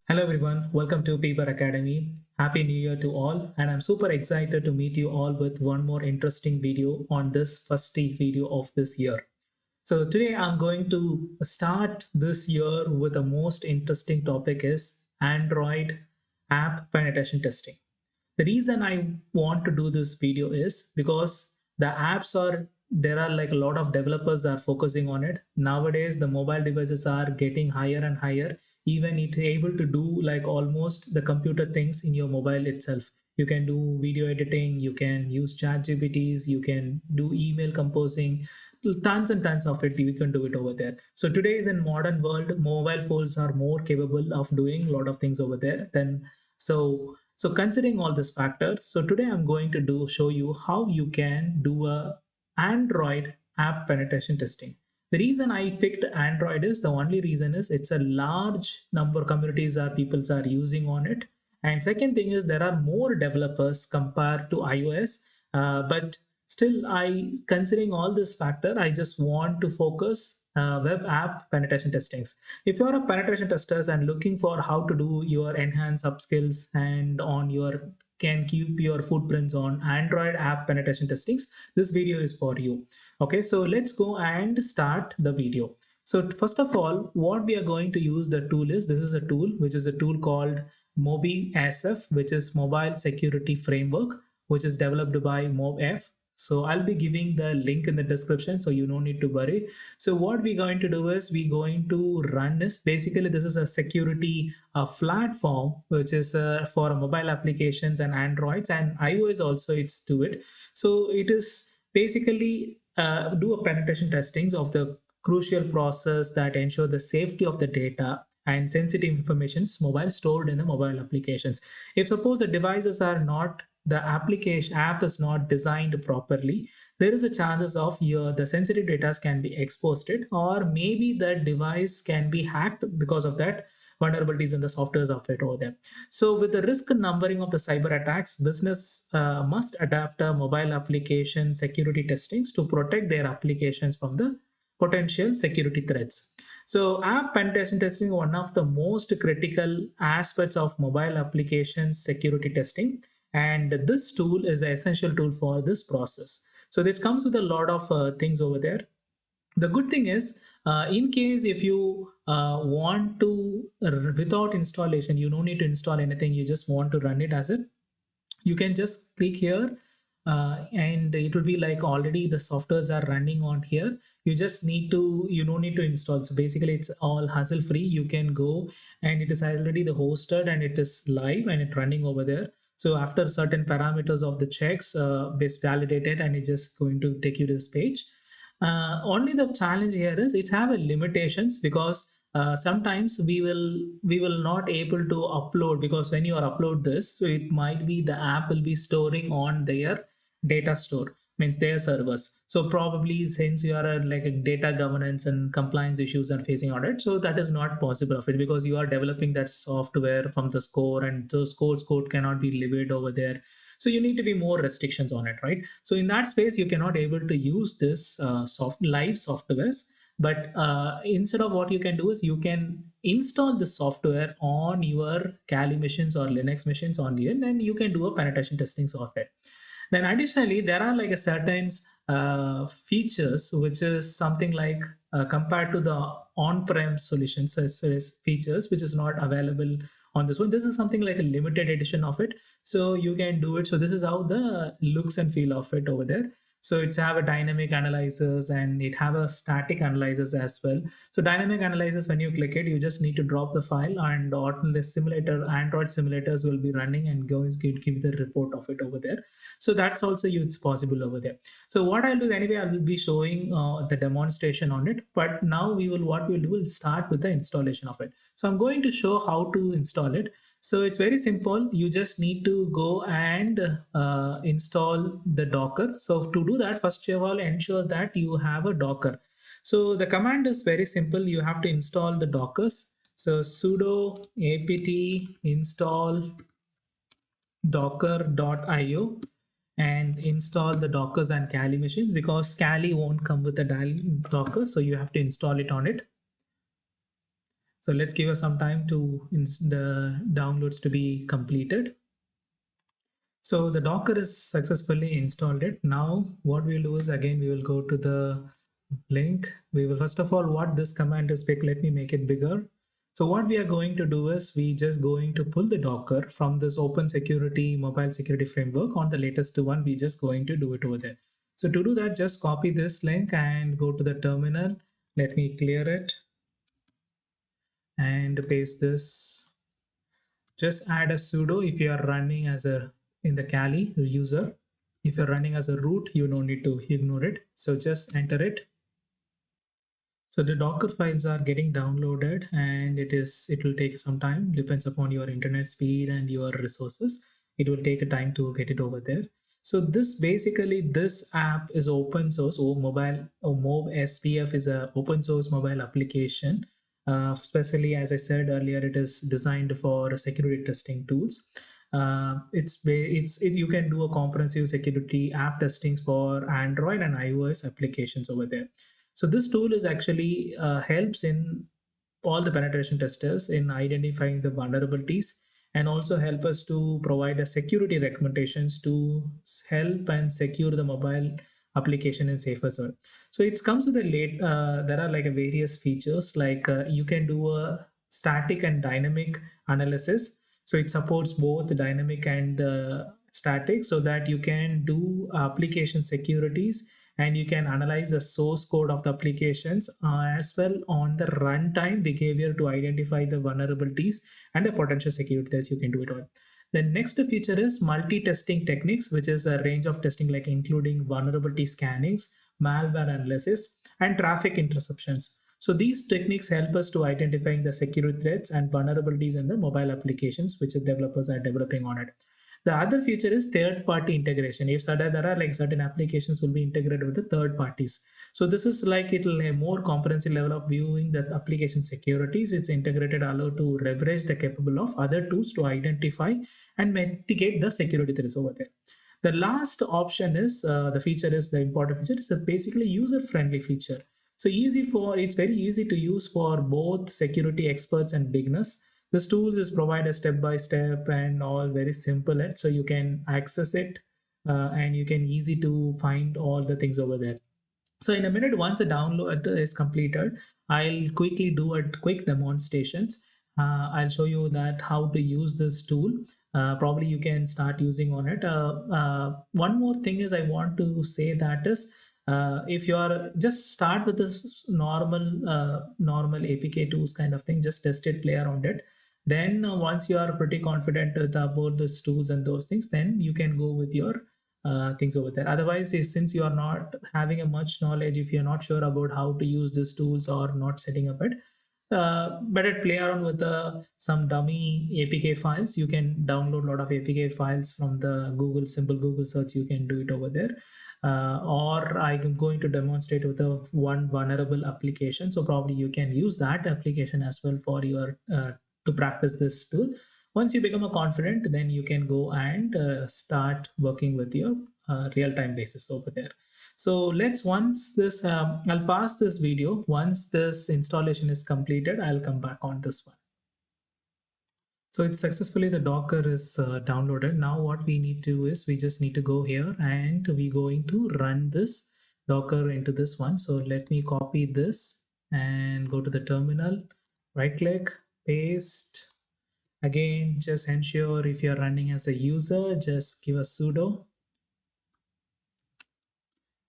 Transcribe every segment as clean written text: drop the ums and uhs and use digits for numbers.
Hello everyone, welcome to Paper Academy. Happy New Year to all, and I'm super excited to meet you all with one more interesting video on this first video of this year. So today I'm going to start this year with the most interesting topic is Android app penetration testing. The reason I want to do this video is because the apps are there are like a lot of developers are focusing on it. Nowadays, the mobile devices are getting higher and higher. Even it able to do like almost the computer things in your mobile itself. You can do video editing, you can use chat GPTs, you can do email composing, tons and tons of it. You can do it over there. So today is in modern world, mobile phones are more capable of doing a lot of things over there than so considering all this factor, so today I'm going to show you how you can do a Android app penetration testing. The reason I picked Android is the only reason is it's a large number communities are peoples are using on it. And second thing is there are more developers compared to iOS. But still, I considering all this factor, I just want to focus web app penetration testings. If you're a penetration testers and looking for how to do your enhanced upskills and on your can keep your footprints on Android app penetration testings, this video is for you. Okay, so let's go and start the video. So first of all, what we are going to use the tool is this is a tool which is a tool called MobSF, which is Mobile Security Framework, which is developed by MobSF. So I'll be giving the link in the description, so you don't need to worry. So what we're going to do is we're going to run this. Basically, this is a security platform which is for mobile applications and Androids and iOS also. It's to it. So it is basically do a penetration testings of the crucial process that ensure the safety of the data and sensitive informations mobile stored in the mobile applications. If suppose the devices are not the application app is not designed properly, there is a chances of your the sensitive data can be exposed it, or maybe the device can be hacked because of that vulnerabilities in the softwares of it over there. So with the risk numbering of the cyber attacks, business must adapt a mobile application security testings to protect their applications from the potential security threats. So app pen testing is one of the most critical aspects of mobile applications security testing, and this tool is an essential tool for this process. So this comes with a lot of things over there. The good thing is in case if you want to without installation, you don't need to install anything, you just want to run it as it, you can just click here, and it will be like already the softwares are running on here. You just need to, you don't need to install. So basically it's all hassle free. You can go and it is already the hosted and it is live and it running over there. So after certain parameters of the checks is validated, and it's just going to take you to this page. Only the challenge here is it's have a limitations, because sometimes we will not able to upload, because when you are upload this, so it might be the app will be storing on their data store, means their servers. So probably since you are like a data governance and compliance issues are facing on it, so that is not possible of it, because you are developing that software from the core, and those code cannot be lived over there. So you need to be more restrictions on it, right? So in that space you cannot able to use this live softwares. But instead of what you can do is you can install the software on your Kali machines or Linux machines on here, and then you can do a penetration testing software. Then additionally, there are like a certain features which is something like compared to the on-prem solutions, as features which is not available on this one. This is something like a limited edition of it, so you can do it. So this is how the looks and feel of it over there. So it's have a dynamic analyzers and it have a static analyzers as well. So dynamic analyzers, when you click it, you just need to drop the file, and the simulator Android simulators will be running and go give the report of it over there. So that's also it's possible over there. So what I'll do anyway, I will be showing the demonstration on it, but now we will what we'll do, we'll start with the installation of it. So I'm going to show how to install it. So it's very simple. You just need to go and install the Docker. So to do that, first of all, ensure that you have a Docker. So the command is very simple. You have to install the Dockers. So sudo apt install docker.io, and install the Dockers and Kali machines, because Kali won't come with a Docker, so you have to install it on it. So let's give us some time to the downloads to be completed. So the Docker is successfully installed it. Now what we'll do is, again, we will go to the link. We will first of all, what this command is big, let me make it bigger. So what we are going to do is, we just going to pull the Docker from this open security mobile security framework on the latest one. We just going to do it over there. So to do that, just copy this link and go to the terminal. Let me clear it and paste this. Just add a sudo if you are running as a in the Kali user. If you're running as a root, you don't need to ignore it. So just enter it. So the Docker files are getting downloaded, and it will take some time, depends upon your internet speed and your resources. It will take a time to get it over there. So this app is open source, or MobSF is a open source mobile application. Especially, as I said earlier, it is designed for security testing tools. You can do a comprehensive security app testings for Android and iOS applications over there. So this tool is actually helps in all the penetration testers in identifying the vulnerabilities, and also help us to provide a security recommendations to help and secure the mobile application in safer zone. So it comes with a there are like a various features, like you can do a static and dynamic analysis. So it supports both dynamic and static, so that you can do application securities, and you can analyze the source code of the applications, as well on the runtime behavior, to identify the vulnerabilities and the potential security threats. You can do it all. The next feature is multi-testing techniques, which is a range of testing, like including vulnerability scannings, malware analysis, and traffic interceptions. So these techniques help us to identifying the security threats and vulnerabilities in the mobile applications which the developers are developing on it. The other feature is third party integration. If there are like certain applications will be integrated with the third parties. So this is like it'll a more comprehensive level of viewing the application securities. It's integrated, allow to leverage the capable of other tools to identify and mitigate the security threats over there. The last option is the feature is the important feature. It's a basically user friendly feature. So it's very easy to use for both security experts and beginners. This tool is provided step by step and all very simple, so you can access it, and you can easy to find all the things over there. So in a minute, once the download is completed, I'll quickly do a quick demonstrations. I'll show you that how to use this tool. Probably you can start using on it. One more thing is I want to say that is, if you are just start with this normal APK tools kind of thing, just test it, play around it. Then once you are pretty confident about those tools and those things, then you can go with your things over there. Otherwise, since you are not having a much knowledge, if you're not sure about how to use these tools or not setting up it, better play around with some dummy APK files. You can download a lot of APK files from the simple Google search. You can do it over there. Or I'm going to demonstrate with a one vulnerable application. So probably you can use that application as well for your to practice this tool. Once you become a confident, then you can go and start working with your real-time basis over there. So I'll pass this video. Once this installation is completed, I'll come back on this one. So it's successfully, the Docker is downloaded. Now what we need to do is, we just need to go here and we're going to run this Docker into this one. So let me copy this and go to the terminal, right click, paste. Again, just ensure if you're running as a user, just give a sudo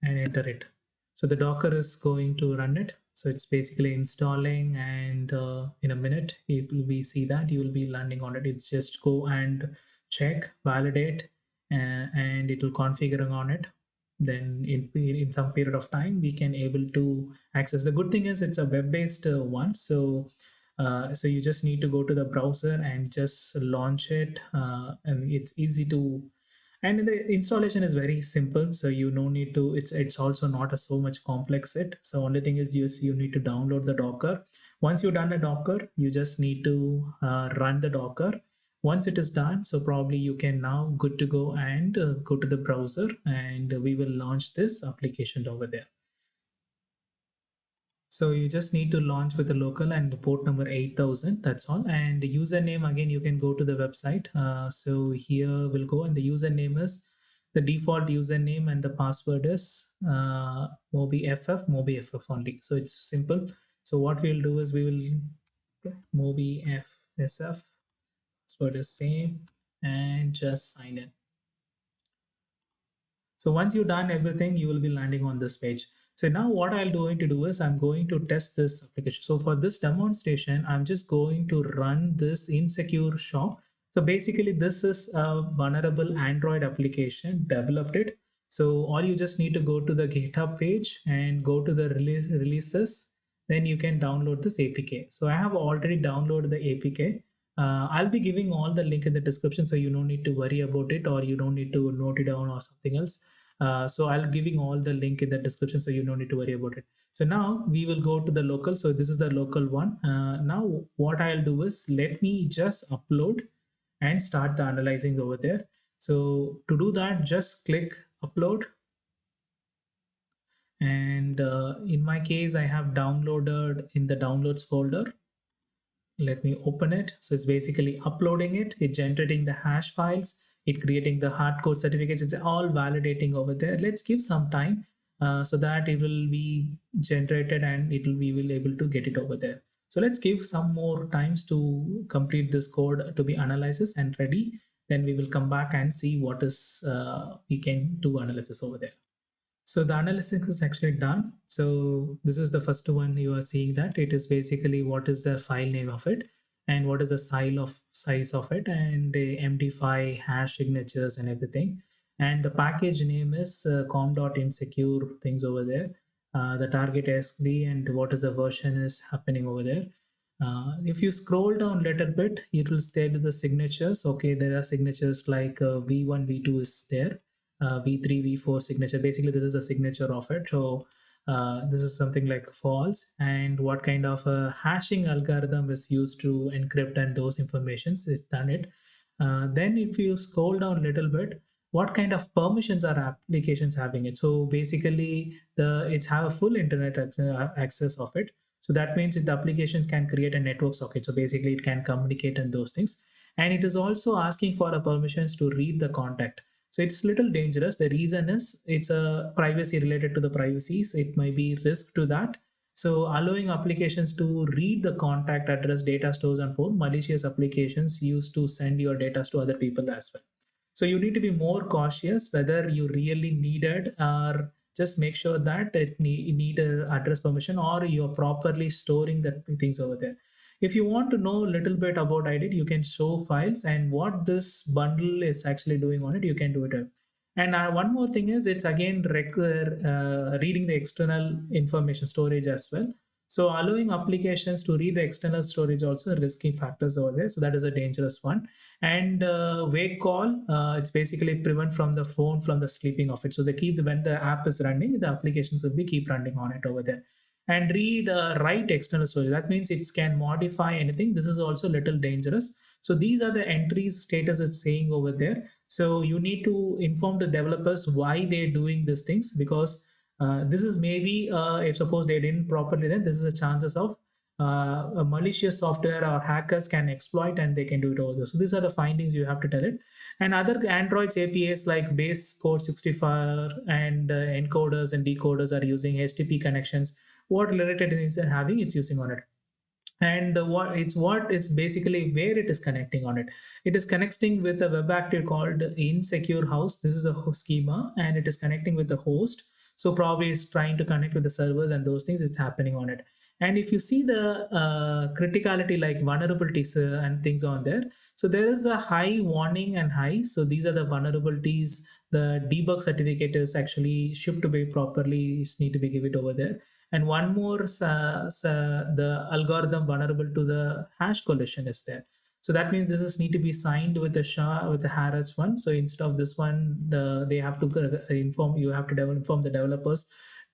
and enter it. So the Docker is going to run it. So it's basically installing, and in a minute, we see that you will be landing on it. It's just go and check, validate, and it will configuring on it. Then in some period of time, we can able to access. The good thing is it's a web-based one. So you just need to go to the browser and just launch it, and it's easy to, and the installation is very simple, so you no need to, it's also not a so much complex set. So only thing is, you need to download the Docker. Once you've done the Docker, you just need to run the Docker. Once it is done, so probably you can now good to go and go to the browser, and we will launch this application over there. So you just need to launch with the local and port number 8000. That's all. And the username, again, you can go to the website. So here we'll go, and the username is the default username, and the password is MobSF only. So it's simple. So what we'll do is we will MobSF, password is same, and just sign in. So once you've done everything, you will be landing on this page. So now what I'm going to do is I'm going to test this application. So for this demonstration, I'm just going to run this insecure shop. So basically this is a vulnerable Android application, developed it. So all you just need to go to the GitHub page and go to the releases. Then you can download this APK. So I have already downloaded the APK. I'll be giving all the link in the description, so you don't need to worry about it, or you don't need to note it down or something else. So I'll giving all the link in the description, so you don't need to worry about it. So now we will go to the local. So this is the local one. Now what I'll do is let me just upload and start the analyzing over there. So to do that, just click upload. And in my case, I have downloaded in the downloads folder. Let me open it. So it's basically uploading it, it generating the hash files, it creating the hard code certificates. It's all validating over there. Let's give some time so that it will be generated, and we will able to get it over there. So let's give some more times to complete this code to be analysis and ready. Then we will come back and see what is we can do analysis over there. So the analysis is actually done. So this is the first one you are seeing, that it is basically what is the file name of it, and what is the size of it, and the MD5 hash signatures and everything. And the package name is com.insecure things over there. The target SB and what is the version is happening over there. If you scroll down a little bit, it will state the signatures. Okay, there are signatures like V1, V2 is there, V3, V4 signature. Basically, this is a signature of it. So this is something like false. And what kind of a hashing algorithm is used to encrypt and those informations is done it. Then if you scroll down a little bit, what kind of permissions are applications having it? So basically, it's have a full internet access of it. So that means the applications can create a network socket. So basically, it can communicate and those things. And it is also asking for a permissions to read the contact. So it's little dangerous. The reason is it's a privacy related to the privacies. It might be risk to that. So allowing applications to read the contact address, data stores, and phone, malicious applications used to send your data to other people as well. So you need to be more cautious whether you really need it, or just make sure that it need a address permission, or you're properly storing the things over there. If you want to know a little bit about it, you can show files and what this bundle is actually doing on it, you can do it. And one more thing is it's again require reading the external information storage as well. So allowing applications to read the external storage also risky factors over there. So that is a dangerous one. And wake call, it's basically prevent from the phone from the sleeping of it. So they keep when the app is running, the applications will be keep running on it over there. And read write external storage, that means it can modify anything. This is also a little dangerous. So these are the entries status is saying over there. So you need to inform the developers why they're doing these things, because this is maybe if suppose they didn't properly, then this is a chances of a malicious software or hackers can exploit, and they can do it over there. So these are the findings you have to tell it. And other Android's APIs like base code 65 and encoders and decoders are using HTTP connections. What related things are having, it's using on it. And what it's basically where it is connecting on it. It is connecting with a web active called insecure house. This is a schema, and it is connecting with the host. So probably it's trying to connect with the servers, and those things is happening on it. And if you see the criticality like vulnerabilities and things on there, so there is a high warning and high. So these are the vulnerabilities. The debug certificate is actually shipped to be properly, need to be given over there. And one more, the algorithm vulnerable to the hash collision is there. So that means this is need to be signed with the SHA with the Harrods one. So instead of this one, they have to inform, you have to inform the developers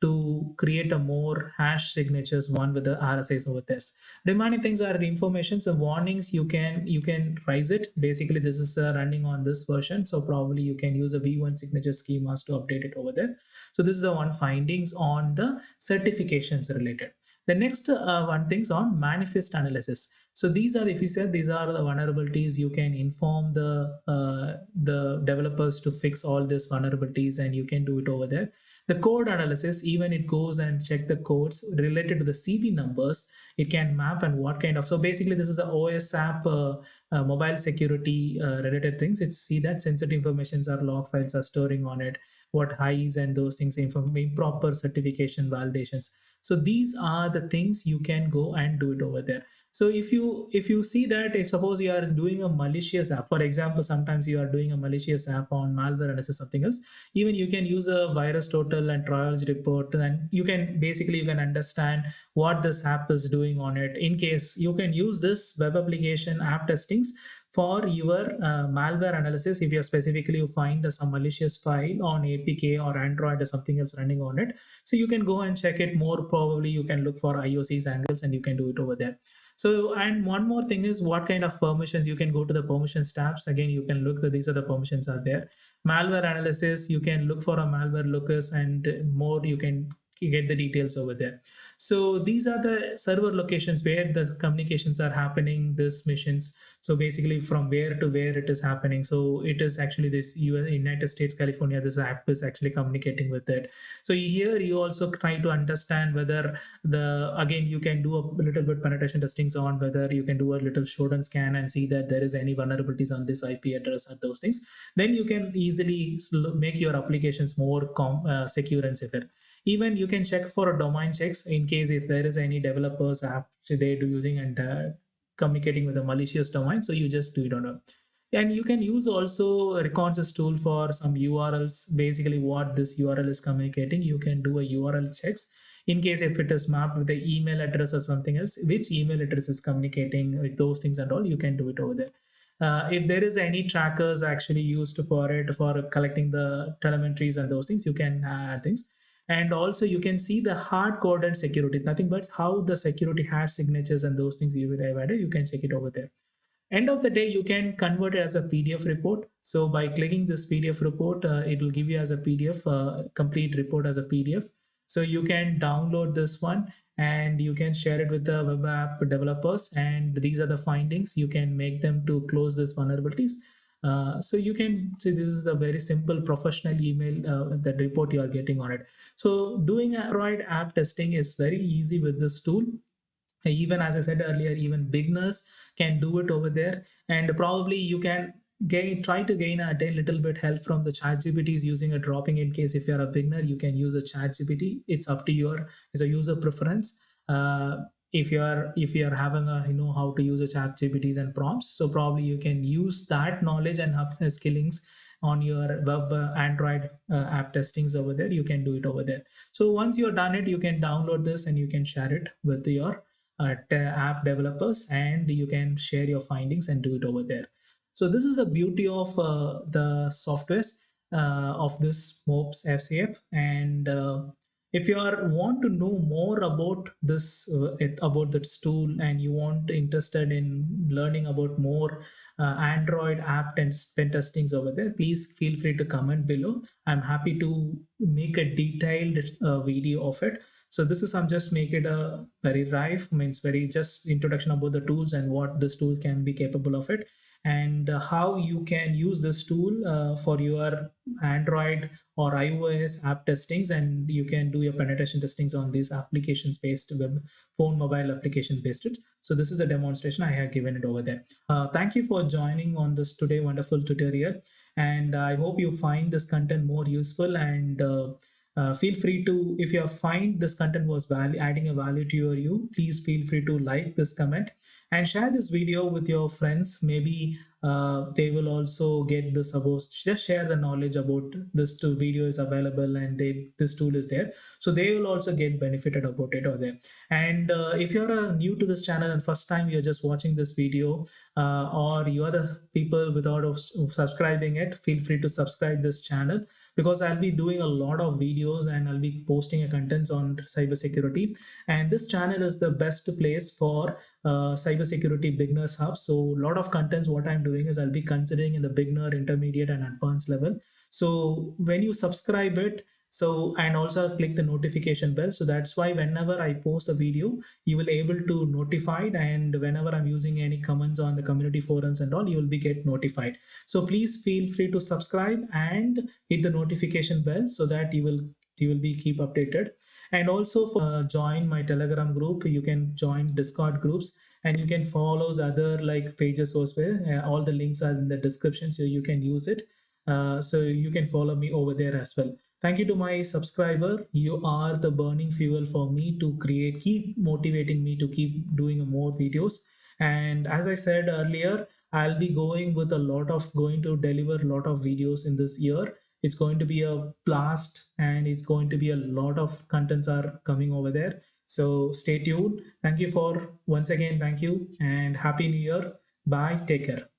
to create a more hash signatures one with the RSAs over this. Remaining things are information. So warnings, you can raise it. Basically, this is running on this version, so probably you can use a V1 signature schemas to update it over there. So this is the one findings on the certifications related. The next one things on manifest analysis. So these are, if you said these are the vulnerabilities, you can inform the developers to fix all these vulnerabilities, and you can do it over there. The code analysis, even it goes and check the codes related to the CV numbers. It can map and what kind of. So basically, this is the OS app mobile security related things. It's see that sensitive informations are log files are storing on it, what highs and those things, improper certification validations. So these are the things you can go and do it over there. So if you see that, if suppose you are doing a malicious app, for example, sometimes you are doing a malicious app on malware and this is something else, even you can use a virus total and trials report, and you can basically you can understand what this app is doing on it. In case you can use this web application app testings for your malware analysis. If you're specifically you find some malicious file on APK or Android or something else running on it, so you can go and check it more. Probably you can look for IOCs angles and you can do it over there. So, and one more thing is what kind of permissions. You can go to the permissions tabs. Again, you can look that these are the permissions are there. Malware analysis, you can look for a malware locus and more, you can get the details over there. So these are the server locations where the communications are happening, this missions. So basically from where to where it is happening. So it is actually this US, United States, California, this app is actually communicating with it. So here you also try to understand whether the, again, you can do a little bit penetration testings on whether you can do a little showdown scan and see that there is any vulnerabilities on this IP address or those things. Then you can easily make your applications more secure and safer. Even you can check for a domain checks in case if there is any developers app they do using and communicating with a malicious domain. So you just do it on a, and you can use also a reconnaissance tool for some URLs. Basically what this URL is communicating, you can do a URL checks in case if it is mapped with the email address or something else, which email address is communicating with those things and all, you can do it over there. If there is any trackers actually used for it for collecting the telemetries and those things, you can add things. And also you can see the hard coded security, nothing but how the security hash signatures and those things you will have added, you can check it over there. End of the day, you can convert it as a PDF report. So by clicking this PDF report, it will give you as a PDF, complete report as a PDF. So you can download this one and you can share it with the web app developers, and these are the findings. You can make them to close these vulnerabilities. So you can see this is a very simple professional email that report you are getting on it. So doing Android app testing is very easy with this tool. Even as I said earlier, even beginners can do it over there, and probably you can try to gain a little bit help from the chat gpts using a dropping. In case if you're a beginner, you can use a chat gpt. It's up to your, it's a user preference. If you are having a, you know how to use a chat gpts and prompts, so probably you can use that knowledge and skillings on your web android app testings over there. You can do it over there. So once you're done it, you can download this and you can share it with your app developers, and you can share your findings and do it over there. So this is the beauty of the softwares of this MobSF. And if you are want to know more about this about this tool, and you want interested in learning about more Android app and pen testings over there, please feel free to comment below. I'm happy to make a detailed video of it. So this is, I'm just make it a very rife, means very just introduction about the tools and what this tool can be capable of it, and how you can use this tool for your Android or iOS app testings, and you can do your penetration testings on these applications based web phone mobile application based it. So this is a demonstration I have given it over there. Thank you for joining on this today wonderful tutorial, and I hope you find this content more useful. And feel free to, if you find this content was adding a value to you, please feel free to like this comment and share this video with your friends. Maybe they will also get the suppose just share the knowledge about this tool video is available and this tool is there, so they will also get benefited about it or there. And if you're new to this channel and first time you're just watching this video, or you are the people without subscribing it, feel free to subscribe this channel, because I'll be doing a lot of videos and I'll be posting a contents on cybersecurity. And this channel is the best place for cybersecurity beginners hub. So a lot of contents what I'm doing is I'll be considering in the beginner, intermediate and advanced level. So when you subscribe it, so and also click the notification bell, so that's why whenever I post a video you will able to notified, and whenever I'm using any comments on the community forums and all, you will be get notified. So please feel free to subscribe and hit the notification bell so that you will be keep updated. And also for join my Telegram group, you can join Discord groups, and you can follow other like pages as well. All the links are in the description, so you can use it. So you can follow me over there as well. Thank you to my subscriber. You are the burning fuel for me to create, keep motivating me to keep doing more videos. And as I said earlier, I'll be going to deliver a lot of videos in this year. It's going to be a blast, and it's going to be a lot of contents are coming over there. So stay tuned. Thank you for once again, thank you and happy new year. Bye. Take care.